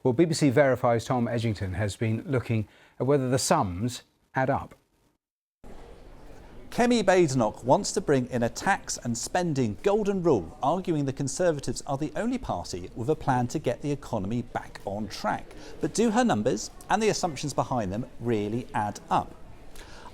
Well, BBC Verify's Tom Edgington has been looking at whether the sums add up. Kemi Badenoch wants to bring in a tax and spending golden rule, arguing the Conservatives are the only party with a plan to get the economy back on track. But do her numbers and the assumptions behind them really add up?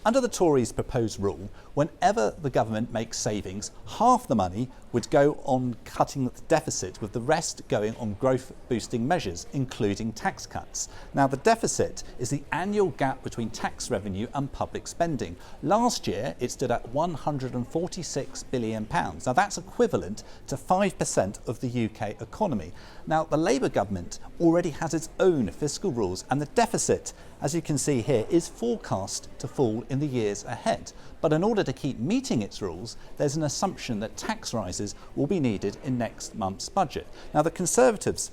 Under the Tories' proposed rule, whenever the government makes savings, half the money would go on cutting the deficit, with the rest going on growth-boosting measures, including tax cuts. Now, the deficit is the annual gap between tax revenue and public spending. Last year, it stood at £146 billion. Now, that's equivalent to 5% of the UK economy. Now, the Labour government already has its own fiscal rules, and the deficit, as you can see here, is forecast to fall in the years ahead. But in order to keep meeting its rules, there's an assumption that tax rises will be needed in next month's budget. Now, the Conservatives,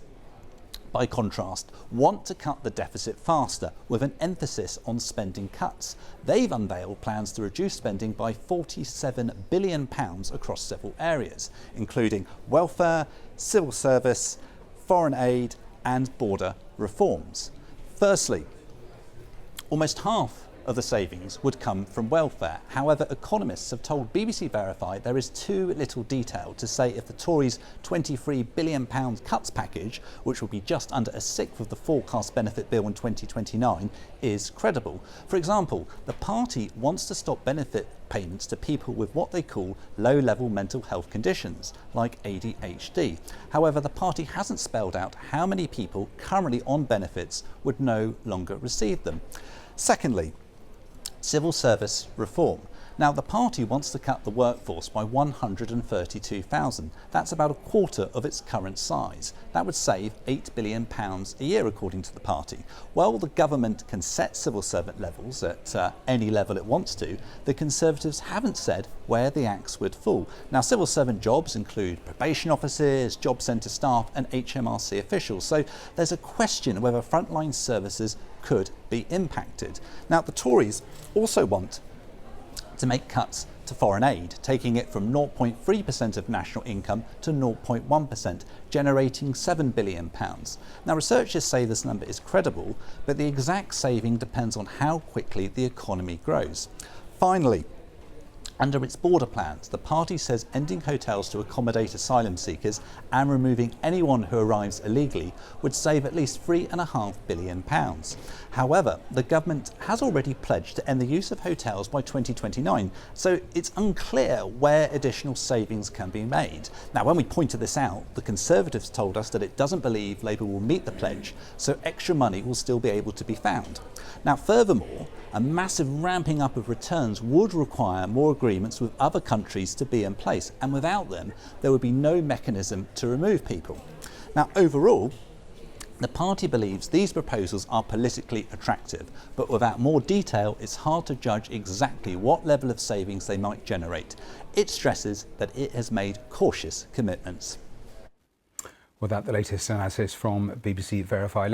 by contrast, want to cut the deficit faster, with an emphasis on spending cuts. They've unveiled plans to reduce spending by £47 billion across several areas, including welfare, civil service, foreign aid and border reforms. Firstly, almost half of the savings would come from welfare. However, economists have told BBC Verify there is too little detail to say if the Tories' £23 billion cuts package, which will be just under a sixth of the forecast benefit bill in 2029, is credible. For example, the party wants to stop benefit payments to people with what they call low-level mental health conditions, like ADHD. However, the party hasn't spelled out how many people currently on benefits would no longer receive them. Secondly, civil service reform. Now, the party wants to cut the workforce by 132,000. That's about a quarter of its current size. That would save £8 billion a year, according to the party. While the government can set civil servant levels at any level it wants to, the Conservatives haven't said where the axe would fall. Now, civil servant jobs include probation officers, job centre staff and HMRC officials. So there's a question whether frontline services could be impacted. Now, the Tories also want to make cuts to foreign aid, taking it from 0.3% of national income to 0.1%, generating £7 billion. Now, researchers say this number is credible, but the exact saving depends on how quickly the economy grows. Finally, under its border plans, the party says ending hotels to accommodate asylum seekers and removing anyone who arrives illegally would save at least £3.5 billion. However, the government has already pledged to end the use of hotels by 2029, so it's unclear where additional savings can be made. Now, when we pointed this out, the Conservatives told us that it doesn't believe Labour will meet the pledge, so extra money will still be able to be found. Now, furthermore, a massive ramping up of returns would require more agreements with other countries to be in place, and without them, there would be no mechanism to remove people. Now, overall, the party believes these proposals are politically attractive, but without more detail, it's hard to judge exactly what level of savings they might generate. It stresses that it has made cautious commitments. Well, that's the latest analysis from BBC Verify.